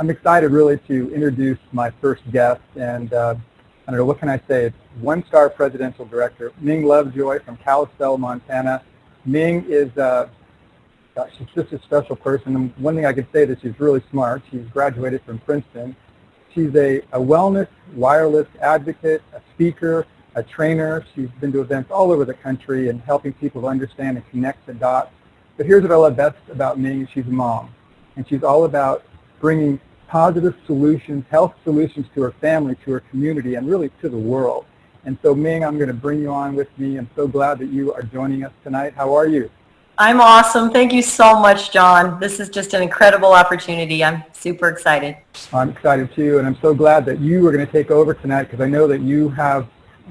I'm excited really to introduce my first guest, and I don't know, what can I say? It's one-star presidential director, Ming Lovejoy from Kalispell, Montana. Ming is, she's just a special person. And one thing I could say is she's really smart. She's graduated from Princeton. She's a wellness wireless advocate, a speaker, a trainer. She's been to events all over the country and helping people to understand and connect the dots. But here's what I love best about Ming. She's a mom, and she's all about bringing positive solutions, health solutions to her family, to her community, and really to the world. And so, Ming, I'm going to bring you on with me. I'm so glad that you are joining us tonight. How are you? I'm awesome. Thank you so much, John. This is just an incredible opportunity. I'm super excited. I'm excited too, and I'm so glad that you are going to take over tonight, because I know that you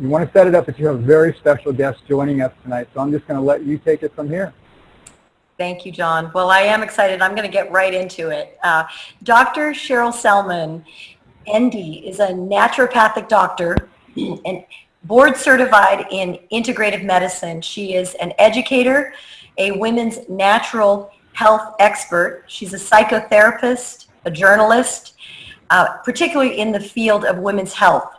want to set it up that you have a very special guest joining us tonight. So I'm just going to let you take it from here. Thank you, John. Well, I am excited. I'm going to get right into it. Dr. Sherrill Sellman, ND, is a naturopathic doctor and board certified in integrative medicine. She is an educator, a women's natural health expert. She's a psychotherapist, a journalist, particularly in the field of women's health.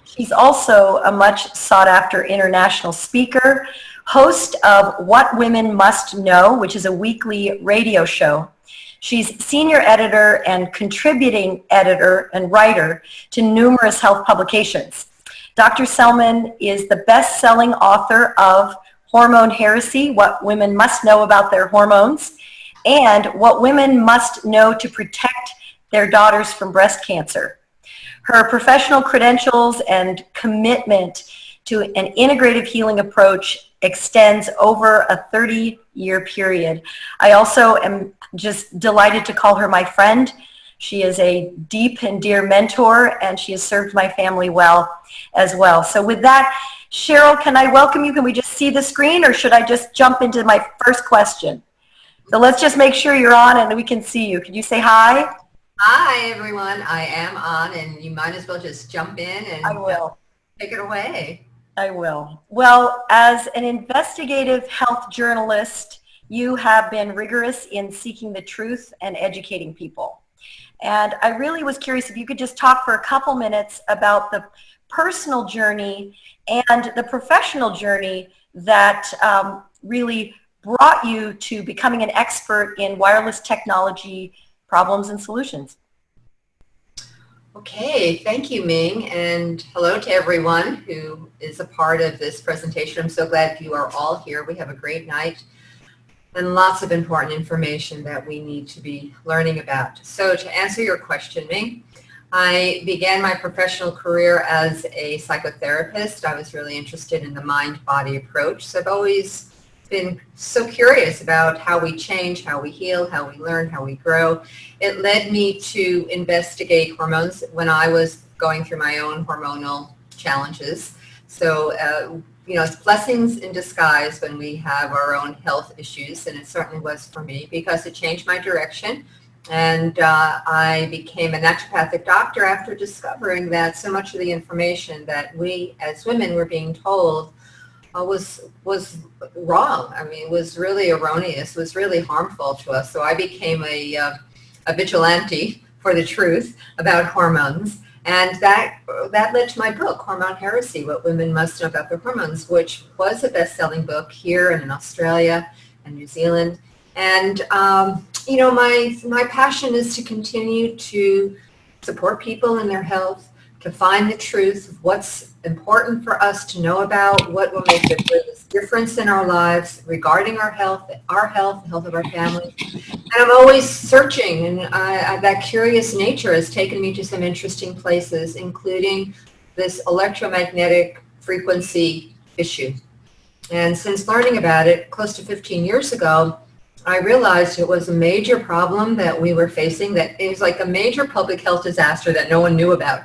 She's also a much sought after international speaker, host of What Women Must Know, which is a weekly radio show. She's senior editor and contributing editor and writer to numerous health publications. Dr. Sellman is the best-selling author of Hormone Heresy, What Women Must Know About Their Hormones, and What Women Must Know to Protect Their Daughters from Breast Cancer. Her professional credentials and commitment to an integrative healing approach extends over a 30-year period. I also am just delighted to call her my friend. She is a deep and dear mentor, and she has served my family well as well. So with that, Sherrill, can I welcome you? Can we just see the screen, or should I just jump into my first question? So let's just make sure you're on and we can see you. Can you say hi? Hi, everyone. I am on, and you might as well just jump in and I will. Take it away. I will. Well, as an investigative health journalist, you have been rigorous in seeking the truth and educating people. And I really was curious if you could just talk for a couple minutes about the personal journey and the professional journey that really brought you to becoming an expert in wireless technology problems and solutions. Okay, thank you, Ming, and hello to everyone who is a part of this presentation. I'm so glad you are all here. We have a great night and lots of important information that we need to be learning about. So to answer your question, Ming, I began my professional career as a psychotherapist. I was really interested in the mind-body approach. So I've always been so curious about how we change, how we heal, how we learn, how we grow. It led me to investigate hormones when I was going through my own hormonal challenges. So, it's blessings in disguise when we have our own health issues, and it certainly was for me because it changed my direction. And I became a naturopathic doctor after discovering that so much of the information that we as women were being told was wrong. I mean, it was really erroneous, was really harmful to us. So I became a vigilante for the truth about hormones. And that led to my book, Hormone Heresy, What Women Must Know About Their Hormones, which was a best-selling book here and in Australia and New Zealand. And, my passion is to continue to support people in their health, to find the truth of what's important for us to know about, what will make the greatest difference in our lives regarding our health, the health of our family. And I'm always searching, and that curious nature has taken me to some interesting places, including this electromagnetic frequency issue. And since learning about it close to 15 years ago, I realized it was a major problem that we were facing, that it was like a major public health disaster that no one knew about.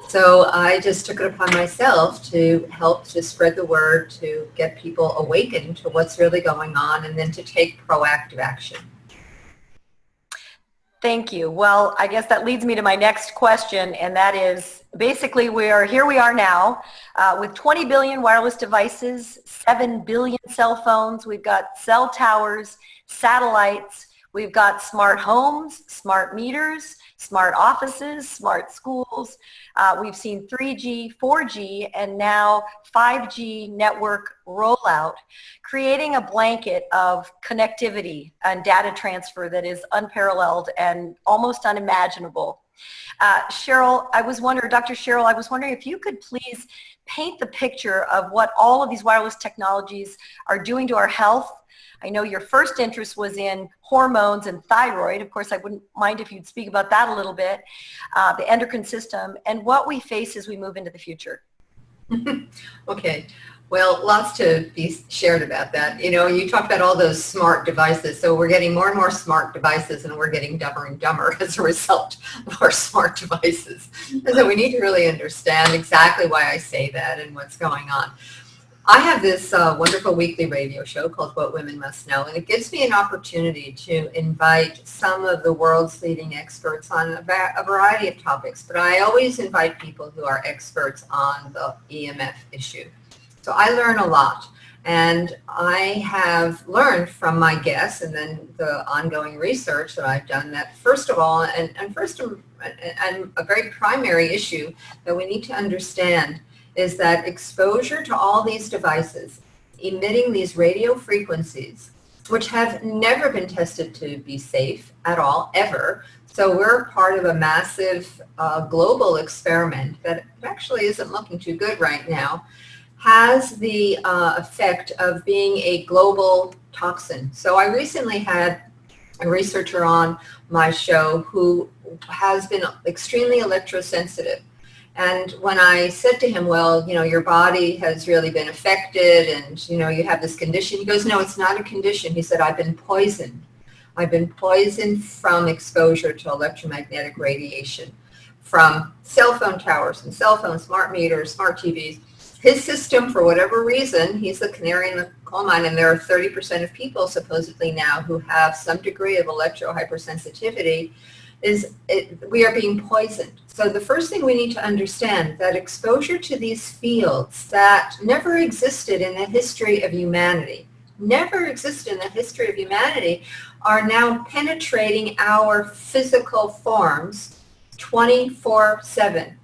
So I just took it upon myself to help to spread the word, to get people awakened to what's really going on, and then to take proactive action. Thank you. Well, I guess that leads me to my next question, and that is basically we are now with 20 billion wireless devices, 7 billion cell phones. We've got cell towers, satellites. We've got smart homes, smart meters, smart offices, smart schools. We've seen 3G, 4G, and now 5G network rollout, creating a blanket of connectivity and data transfer that is unparalleled and almost unimaginable. Sherrill, Dr. Sherrill, I was wondering if you could please paint the picture of what all of these wireless technologies are doing to our health. I know your first interest was in hormones and thyroid. Of course, I wouldn't mind if you'd speak about that a little bit, the endocrine system, and what we face as we move into the future. Okay. Well, lots to be shared about that. You know, you talked about all those smart devices. So we're getting more and more smart devices, and we're getting dumber and dumber as a result of our smart devices. And so we need to really understand exactly why I say that and what's going on. I have this wonderful weekly radio show called What Women Must Know, and it gives me an opportunity to invite some of the world's leading experts on a variety of topics, but I always invite people who are experts on the EMF issue. So I learn a lot, and I have learned from my guests and then the ongoing research that I've done that, first of all, and a very primary issue that we need to understand is that exposure to all these devices emitting these radio frequencies, which have never been tested to be safe at all, ever. So we're part of a massive global experiment that actually isn't looking too good right now, has the effect of being a global toxin. So I recently had a researcher on my show who has been extremely electrosensitive. And when I said to him, well, you know, your body has really been affected and, you know, you have this condition. He goes, no, it's not a condition. He said, I've been poisoned. I've been poisoned from exposure to electromagnetic radiation, from cell phone towers and cell phones, smart meters, smart TVs. His system, for whatever reason, he's the canary in the coal mine, and there are 30% of people supposedly now who have some degree of electro-hypersensitivity, we are being poisoned. So the first thing we need to understand that exposure to these fields that never existed in the history of humanity, are now penetrating our physical forms 24/7.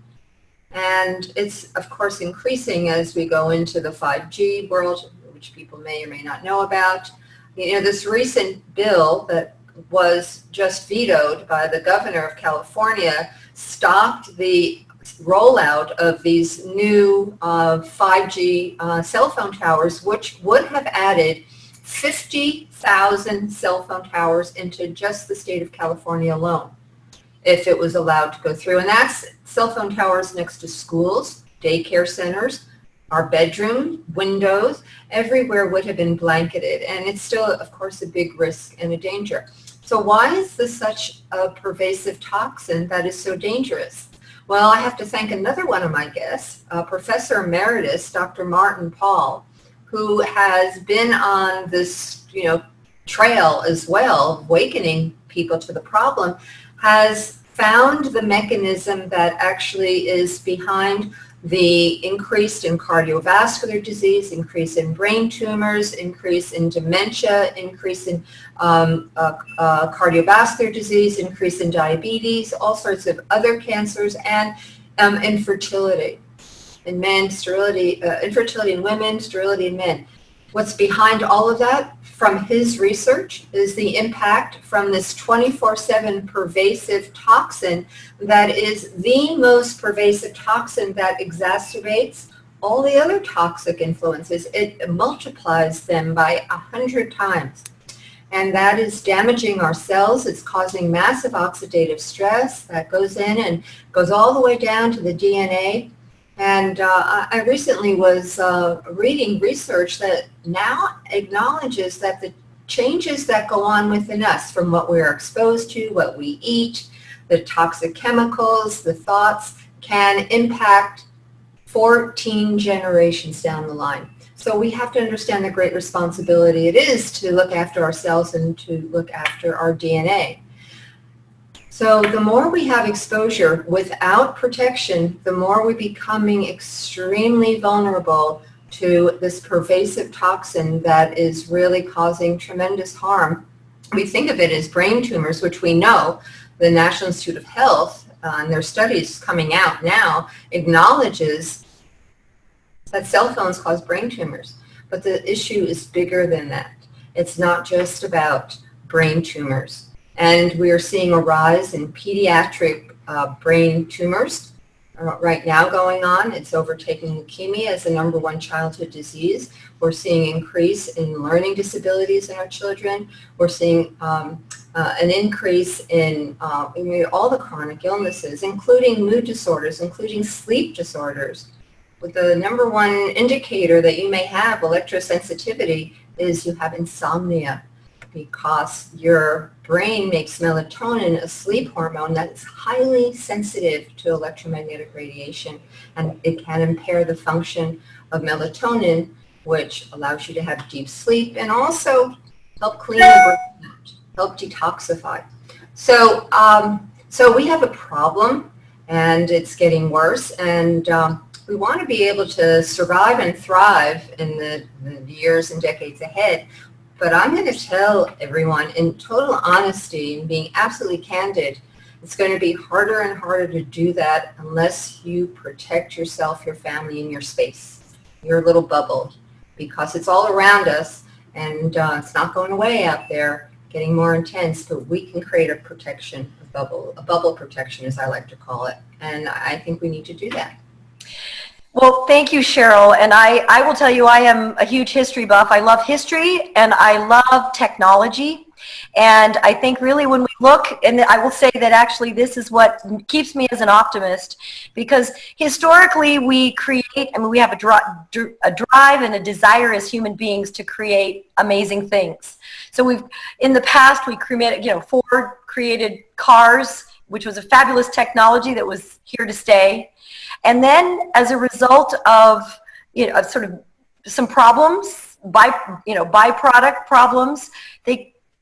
And it's, of course, increasing as we go into the 5G world, which people may or may not know about. You know, this recent bill that was just vetoed by the governor of California stopped the rollout of these new 5G cell phone towers, which would have added 50,000 cell phone towers into just the state of California alone, if it was allowed to go through. And that's cell phone towers next to schools, daycare centers, our bedroom, windows, everywhere would have been blanketed. And it's still, of course, a big risk and a danger. So why is this such a pervasive toxin that is so dangerous? Well, I have to thank another one of my guests, Professor Emeritus, Dr. Martin Paul, who has been on this, you know, trail as well, awakening people to the problem, has found the mechanism that actually is behind the increase in cardiovascular disease, increase in brain tumors, increase in dementia, increase in cardiovascular disease, increase in diabetes, all sorts of other cancers, and infertility in men, infertility in women, sterility in men. What's behind all of that, from his research, is the impact from this 24/7 pervasive toxin that is the most pervasive toxin that exacerbates all the other toxic influences. It multiplies them by 100 times. And that is damaging our cells. It's causing massive oxidative stress that goes in and goes all the way down to the DNA. And I recently was reading research that now acknowledges that the changes that go on within us, from what we're exposed to, what we eat, the toxic chemicals, the thoughts, can impact 14 generations down the line. So we have to understand the great responsibility it is to look after ourselves and to look after our DNA. So the more we have exposure without protection, the more we're becoming extremely vulnerable to this pervasive toxin that is really causing tremendous harm we think of it as brain tumors, which we know the National Institute of Health, and their studies coming out now, acknowledges that cell phones cause brain tumors. But the issue is bigger than that. It's not just about brain tumors. And we are seeing a rise in pediatric brain tumors right now going on. It's overtaking leukemia as the #1 childhood disease. We're seeing increase in learning disabilities in our children. We're seeing an increase in all the chronic illnesses, including mood disorders, including sleep disorders. But the #1 indicator that you may have electrosensitivity is you have insomnia, because your brain makes melatonin, a sleep hormone that is highly sensitive to electromagnetic radiation, and it can impair the function of melatonin, which allows you to have deep sleep and also help clean the brain out, help detoxify. So, so we have a problem, and it's getting worse, and we want to be able to survive and thrive in the years and decades ahead. But I'm going to tell everyone in total honesty and being absolutely candid, it's going to be harder and harder to do that unless you protect yourself, your family, and your space, your little bubble, because it's all around us, and it's not going away out there, getting more intense, but we can create a protection, a bubble protection, as I like to call it, and I think we need to do that. Well, thank you, Sherrill. And I will tell you, I am a huge history buff. I love history and I love technology. And I think really when we look, and I will say that actually this is what keeps me as an optimist, because historically we create, I mean, we have a drive and a desire as human beings to create amazing things. So in the past, we created, Ford created cars, which was a fabulous technology that was here to stay. And then as a result of, sort of some problems, byproduct problems,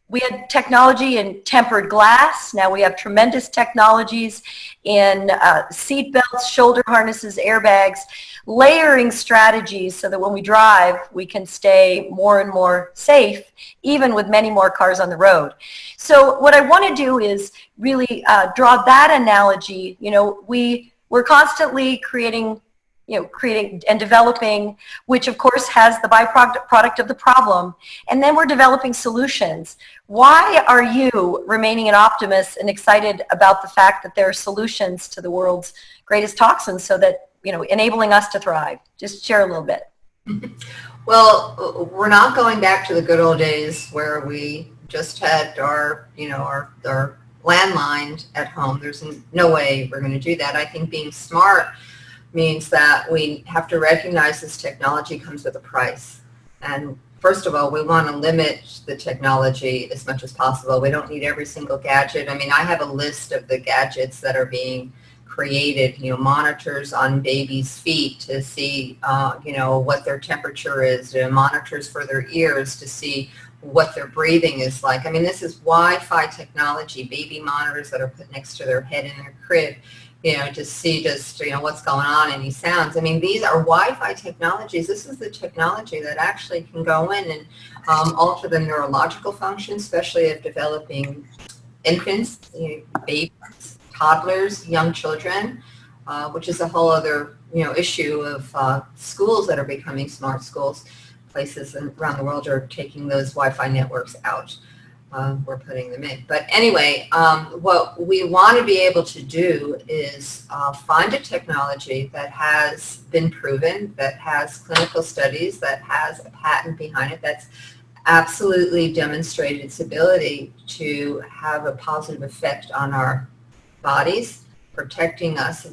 we had technology in tempered glass. Now we have tremendous technologies in seat belts, shoulder harnesses, airbags, layering strategies so that when we drive, we can stay more and more safe, even with many more cars on the road. So what I want to do is really draw that analogy. We're constantly creating and developing, which of course has the byproduct of the problem, and then we're developing solutions. Why are you remaining an optimist and excited about the fact that there are solutions to the world's greatest toxins, so that, enabling us to thrive? Just share a little bit. Well, we're not going back to the good old days where we just had our landline at home. There's no way we're going to do that. I think being smart means that we have to recognize this technology comes with a price. And first of all, we want to limit the technology as much as possible. We don't need every single gadget. I mean, I have a list of the gadgets that are being created, monitors on babies' feet to see, what their temperature is, monitors for their ears to see what their breathing is like. I mean, this is Wi-Fi technology, baby monitors that are put next to their head in their crib, to see just, what's going on, any sounds. I mean, these are Wi-Fi technologies. This is the technology that actually can go in and alter the neurological function, especially of developing infants, babies, toddlers, young children, which is a whole other, issue of schools that are becoming smart schools. Places around the world are taking those Wi-Fi networks out. We're putting them in. But anyway, what we want to be able to do is find a technology that has been proven, that has clinical studies, that has a patent behind it, that's absolutely demonstrated its ability to have a positive effect on our bodies, protecting us.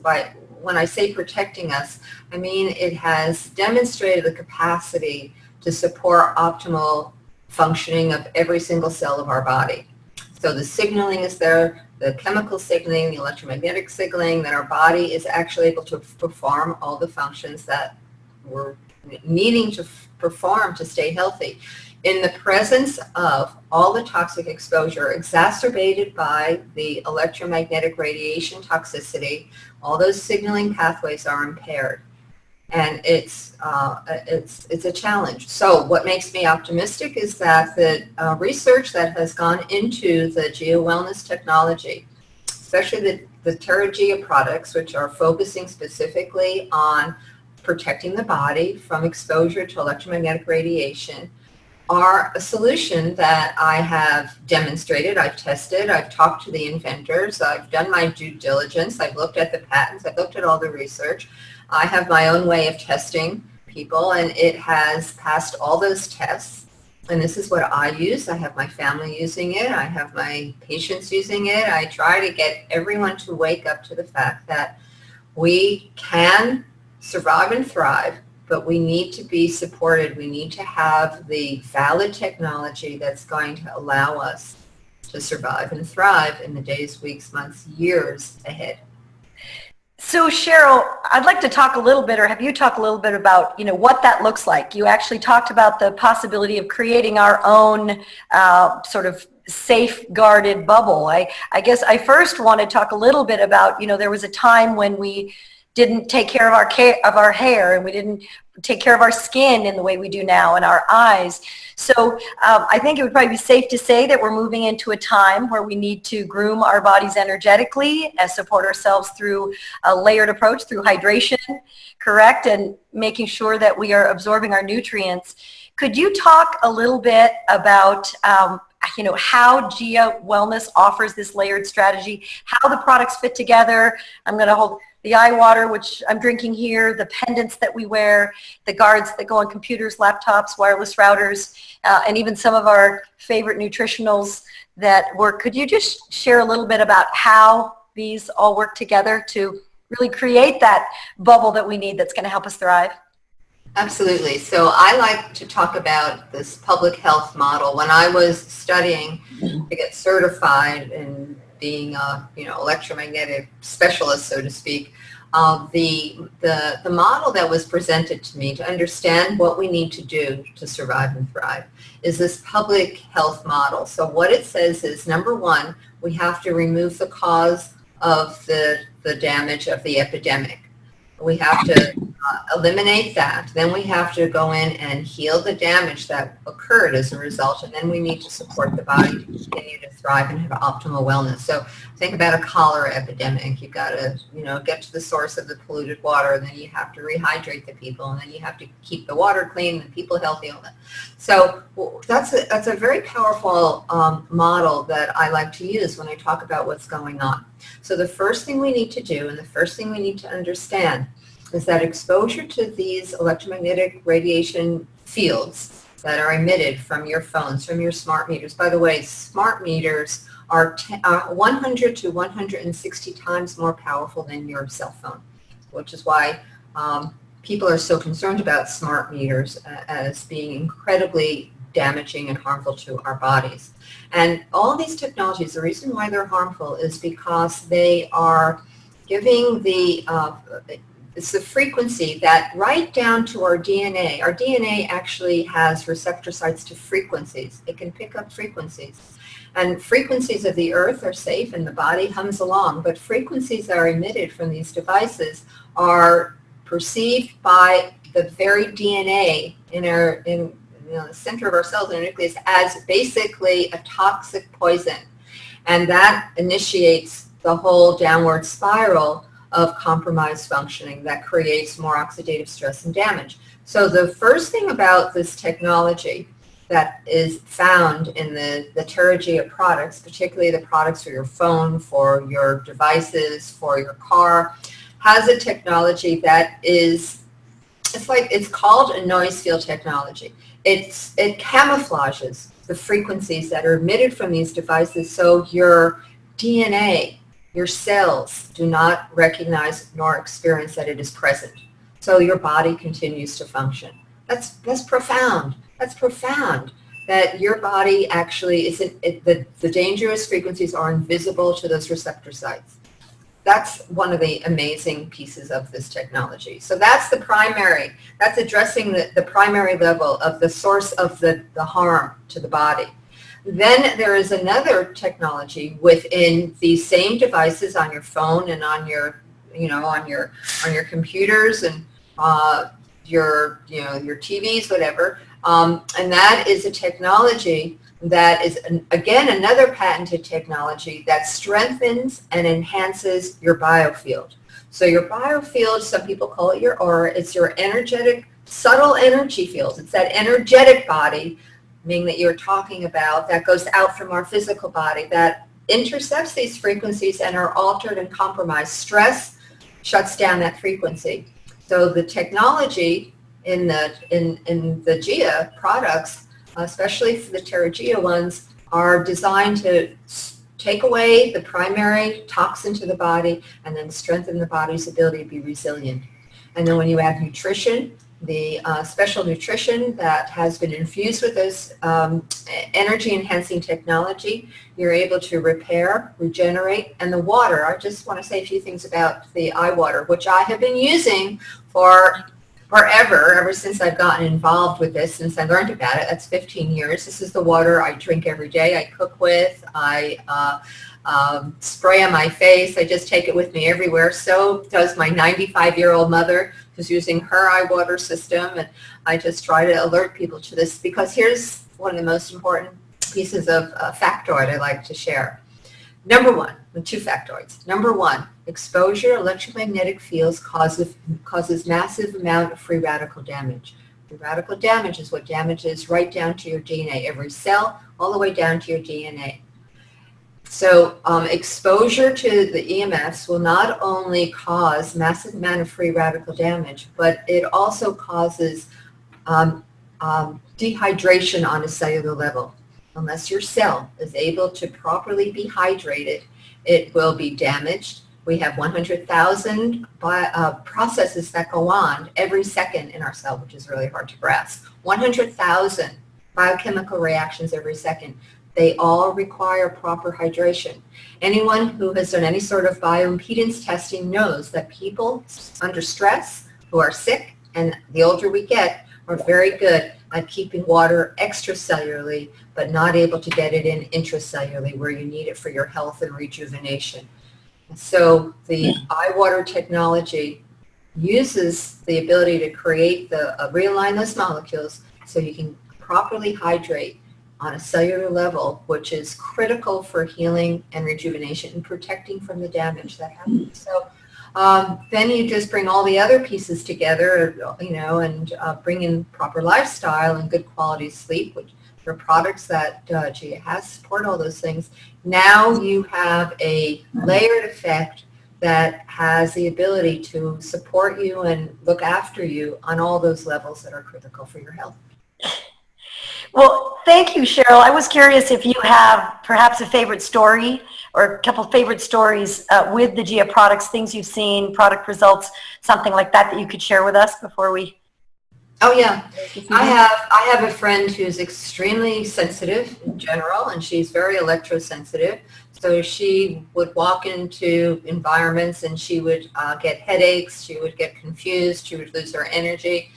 When I say protecting us, I mean it has demonstrated the capacity to support optimal functioning of every single cell of our body. So the signaling is there, the chemical signaling, the electromagnetic signaling, that our body is actually able to perform all the functions that we're needing to perform to stay healthy. In the presence of all the toxic exposure exacerbated by the electromagnetic radiation toxicity, all those signaling pathways are impaired. And it's a challenge. So what makes me optimistic is that the research that has gone into the geo-wellness technology, especially the TerraGeo products, which are focusing specifically on protecting the body from exposure to electromagnetic radiation, are a solution that I have demonstrated, I've tested, I've talked to the inventors, I've done my due diligence, I've looked at the patents, I've looked at all the research. I have my own way of testing people, and it has passed all those tests. And this is what I use. I have my family using it. I have my patients using it. I try to get everyone to wake up to the fact that we can survive and thrive, but we need to be supported. We need to have the valid technology that's going to allow us to survive and thrive in the days, weeks, months, years ahead. So Sherrill, I'd like to talk a little bit, or have you talk a little bit about, what that looks like. You actually talked about the possibility of creating our own sort of safeguarded bubble. I guess I first want to talk a little bit about, there was a time when we didn't take care of our hair, and we didn't take care of our skin in the way we do now, and our eyes. So I think it would probably be safe to say that we're moving into a time where we need to groom our bodies energetically and support ourselves through a layered approach, through hydration, correct, and making sure that we are absorbing our nutrients. Could you talk a little bit about how Geo Wellness offers this layered strategy, how the products fit together? I'm going to hold the eye water, which I'm drinking here, the pendants that we wear, the guards that go on computers, laptops, wireless routers, and even some of our favorite nutritionals that work. Could you just share a little bit about how these all work together to really create that bubble that we need that's going to help us thrive? Absolutely. So I like to talk about this public health model. When I was studying to get certified in being a electromagnetic specialist, so to speak, the model that was presented to me to understand what we need to do to survive and thrive is this public health model. So what it says is, number one, we have to remove the cause of the damage of the epidemic. We have to eliminate that. Then we have to go in and heal the damage that occurred as a result, and then we need to support the body to continue to thrive and have optimal wellness. So think about a cholera epidemic. You've got to, get to the source of the polluted water, and then you have to rehydrate the people, and then you have to keep the water clean and people healthy. All that. So that's a very powerful model that I like to use when I talk about what's going on. So the first thing we need to do, and the first thing we need to understand, is that exposure to these electromagnetic radiation fields that are emitted from your phones, from your smart meters. By the way, smart meters are 100 to 160 times more powerful than your cell phone, which is why people are so concerned about smart meters as being incredibly damaging and harmful to our bodies. And all these technologies, the reason why they're harmful is because they are giving it's the frequency that right down to our DNA. Our DNA actually has receptor sites to frequencies. It can pick up frequencies. And frequencies of the earth are safe and the body hums along, but frequencies that are emitted from these devices are perceived by the very DNA in the center of our cells, in our nucleus, as basically a toxic poison. And that initiates the whole downward spiral of compromised functioning that creates more oxidative stress and damage. So the first thing about this technology that is found in the TerraGeo products, particularly the products for your phone, for your devices, for your car, has a technology that it's called a noise field technology. It camouflages the frequencies that are emitted from these devices, so your DNA, your cells do not recognize nor experience that it is present. So your body continues to function. That's profound. That's profound. That your body actually the dangerous frequencies are invisible to those receptor sites. That's one of the amazing pieces of this technology. So that's that's addressing the primary level of the source of the harm to the body. Then there is another technology within these same devices on your phone and on your computers and your TVs, whatever. And that is a technology that is, again, another patented technology that strengthens and enhances your biofield. So your biofield, some people call it your aura, it's your energetic, subtle energy field. It's that energetic body, Ming, that you're talking about, that goes out from our physical body, that intercepts these frequencies and are altered and compromised. Stress shuts down that frequency. So the technology in the GIA products, especially for the TerraGIA ones, are designed to take away the primary toxin to the body and then strengthen the body's ability to be resilient. And then when you add nutrition, the special nutrition that has been infused with this energy enhancing technology, you're able to repair, regenerate. And the water, I just want to say a few things about the eye water, which I have been using for forever, ever since I've gotten involved with this, since I learned about it. That's 15 years. This is the water I drink every day, I cook with, I spray on my face. I just take it with me everywhere. So does my 95-year-old mother, who's using her eye water system. And I just try to alert people to this, because here's one of the most important pieces of factoid I like to share. Number one, the two factoids. Number one, exposure electromagnetic fields causes massive amount of free radical damage. Free radical damage is what damages right down to your DNA, every cell, all the way down to your DNA. So exposure to the EMFs will not only cause massive amount of free radical damage, but it also causes dehydration on a cellular level. Unless your cell is able to properly be hydrated, it will be damaged. We have 100,000 processes that go on every second in our cell, which is really hard to grasp. 100,000 biochemical reactions every second. They all require proper hydration. Anyone who has done any sort of bioimpedance testing knows that people under stress who are sick, and the older we get, are very good at keeping water extracellularly, but not able to get it in intracellularly, where you need it for your health and rejuvenation. So the eye water technology uses the ability to create realign those molecules so you can properly hydrate on a cellular level, which is critical for healing and rejuvenation and protecting from the damage that happens. So then you just bring all the other pieces together, and bring in proper lifestyle and good quality sleep, which are products that GIA has support all those things. Now you have a layered effect that has the ability to support you and look after you on all those levels that are critical for your health. Well, thank you, Sherrill. I was curious if you have perhaps a favorite story or a couple favorite stories with the GIA products, things you've seen, product results, something like that you could share with us before we... Oh yeah, I have a friend who's extremely sensitive in general, and she's very electrosensitive. So she would walk into environments and she would get headaches, she would get confused, she would lose her energy.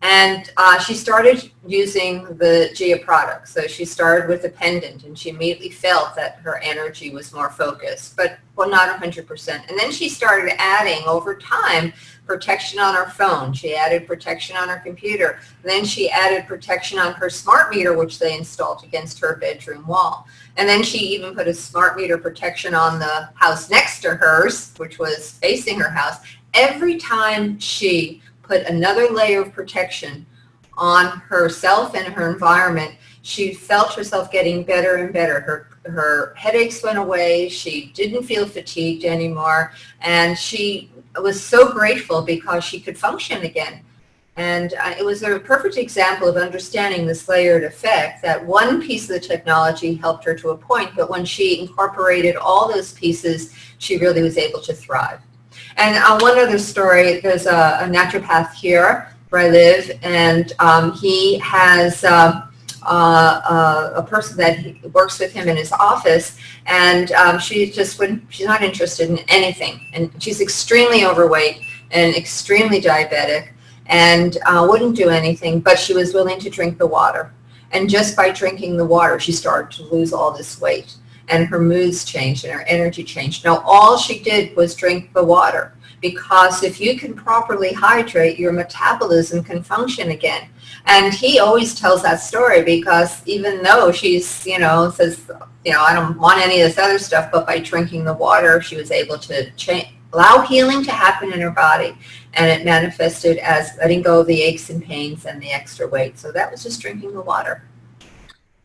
And she started using the GIA products. So she started with a pendant, and she immediately felt that her energy was more focused, but not 100%. And then she started adding, over time, protection on her phone. She added protection on her computer. And then she added protection on her smart meter, which they installed against her bedroom wall. And then she even put a smart meter protection on the house next to hers, which was facing her house. Every time she put another layer of protection on herself and her environment, she felt herself getting better and better. Her headaches went away. She didn't feel fatigued anymore. And she was so grateful because she could function again. And it was a perfect example of understanding this layered effect, that one piece of the technology helped her to a point, but when she incorporated all those pieces, she really was able to thrive. And one other story, there's a naturopath here where I live, and he has a person that works with him in his office, and she's not interested in anything, and she's extremely overweight and extremely diabetic, and wouldn't do anything, but she was willing to drink the water. And just by drinking the water, she started to lose all this weight. and her moods changed and her energy changed. Now, all she did was drink the water, because if you can properly hydrate, your metabolism can function again. And he always tells that story, because even though she's, says, I don't want any of this other stuff, but by drinking the water, she was able to allow healing to happen in her body, and it manifested as letting go of the aches and pains and the extra weight. So that was just drinking the water.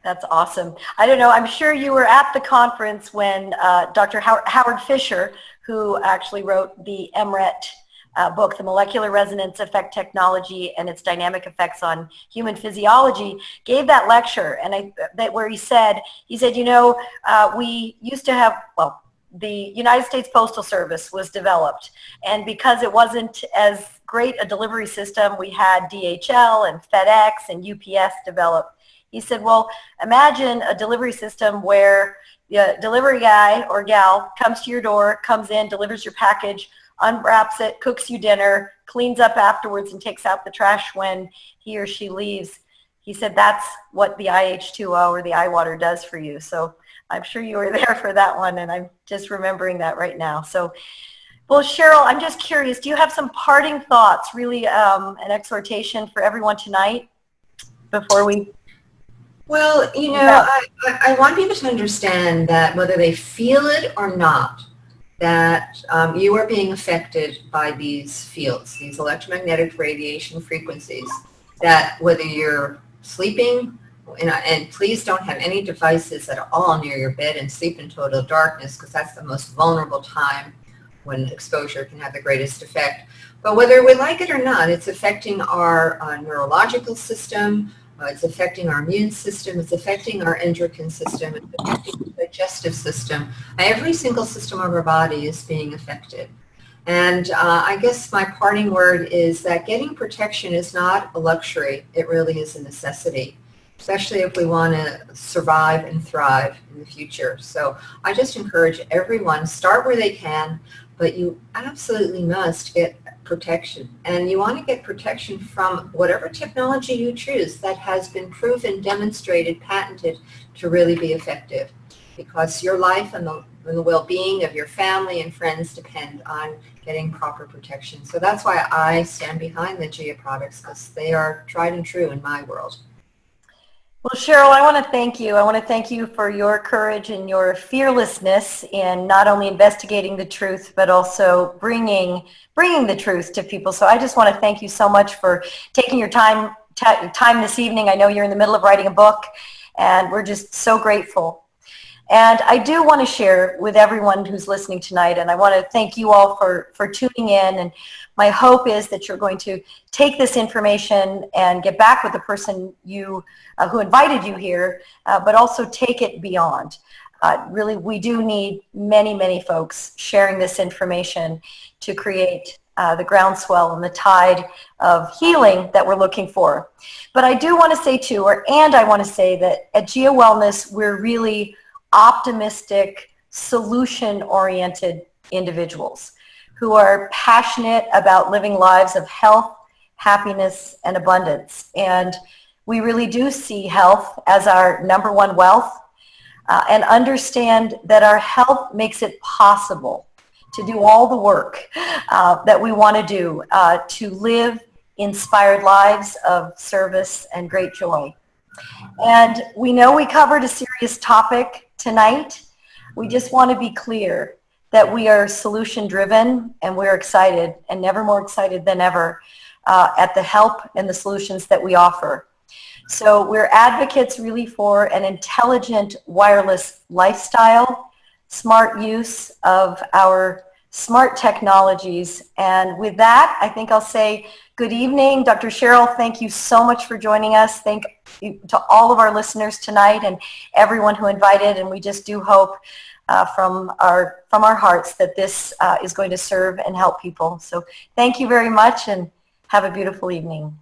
That's awesome. I don't know, I'm sure you were at the conference when Dr. Howard Fisher, who actually wrote the MRET book, The Molecular Resonance Effect Technology and Its Dynamic Effects on Human Physiology, gave that lecture, and where he said, we used to have, the United States Postal Service was developed, and because it wasn't as great a delivery system, we had DHL and FedEx and UPS developed. He said, well, imagine a delivery system where the delivery guy or gal comes to your door, comes in, delivers your package, unwraps it, cooks you dinner, cleans up afterwards, and takes out the trash when he or she leaves. He said that's what the IH2O or the iWater does for you. So I'm sure you were there for that one, and I'm just remembering that right now. So, well, Sherrill, I'm just curious, do you have some parting thoughts, really an exhortation for everyone tonight before we... Well, I want people to understand that whether they feel it or not, that you are being affected by these fields, these electromagnetic radiation frequencies, that whether you're sleeping, and please don't have any devices at all near your bed and sleep in total darkness, because that's the most vulnerable time when exposure can have the greatest effect. But whether we like it or not, it's affecting our neurological system, it's affecting our immune system, it's affecting our endocrine system, it's affecting the digestive system. Every single system of our body is being affected. And I guess my parting word is that getting protection is not a luxury, it really is a necessity, especially if we want to survive and thrive in the future. So I just encourage everyone, start where they can, but you absolutely must get protection. And you want to get protection from whatever technology you choose that has been proven, demonstrated, patented to really be effective, because your life and the well-being of your family and friends depend on getting proper protection. So that's why I stand behind the GIA products, because they are tried and true in my world. Well, Sherrill, I want to thank you. I want to thank you for your courage and your fearlessness in not only investigating the truth, but also bringing the truth to people. So I just want to thank you so much for taking your time this evening. I know you're in the middle of writing a book, and we're just so grateful. And I do want to share with everyone who's listening tonight, and I want to thank you all for tuning in. And my hope is that you're going to take this information and get back with the person who invited you here, but also take it beyond. Really, we do need many, many folks sharing this information to create the groundswell and the tide of healing that we're looking for. But I do want to say too, I want to say that at GIA Wellness, we're really optimistic, solution-oriented individuals who are passionate about living lives of health, happiness, and abundance. And we really do see health as our number one wealth, and understand that our health makes it possible to do all the work that we want to do to live inspired lives of service and great joy. And we know we covered a serious topic tonight. We just want to be clear that we are solution driven, and we're excited, and never more excited than ever at the help and the solutions that we offer. So we're advocates really for an intelligent wireless lifestyle, smart use of our smart technologies. And with that, I think I'll say good evening. Dr. Sherrill, thank you so much for joining us. Thank you to all of our listeners tonight and everyone who invited. And we just do hope from our hearts that this is going to serve and help people. So thank you very much, and have a beautiful evening.